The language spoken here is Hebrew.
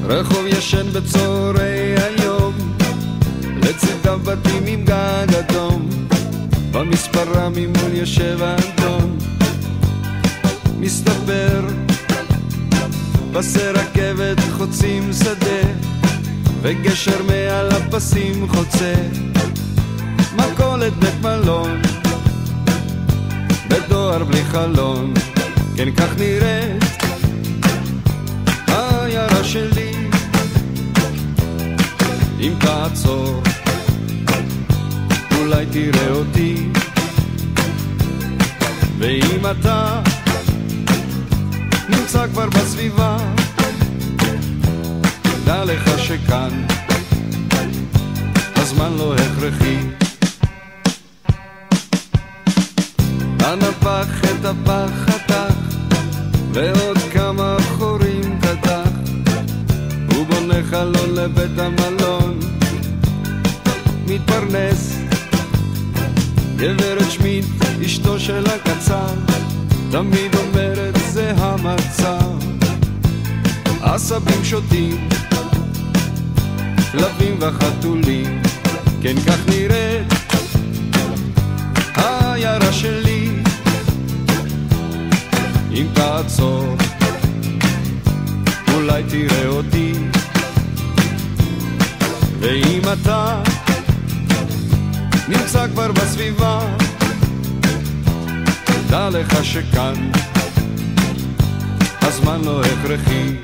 רחוב ישן בצהרי היום, לצדם בתים עם גג אדום, במספרה ממול יושב אדום. מסתבר פסי רכבת חוצים שדה, וגשר מעל הפסים חוצה, מכולת בית מלון, בדואר בלי חלון. כן, כך נראית העיירה שלי. אם תעצור אולי תראה אותי, ואם אתה נמצא כבר בסביבה, דע לך שכאן הזמן לא הכרחי. הנפח את הפח חתך, ועוד כמה חורים קדח, הוא בונה חלון לבית המלון. מתפרנס גברת שמית, אשתו של הקצר, תמיד אומרת זה המצב. עשבים שוטים, כלבים וחתולים, כן, כך נראית העיירה שלי. אם תעצור אולי תראה אותי, ואם אתה נמצא כבר בסביבה, דע לך שכאן הזמן לא הכרחי.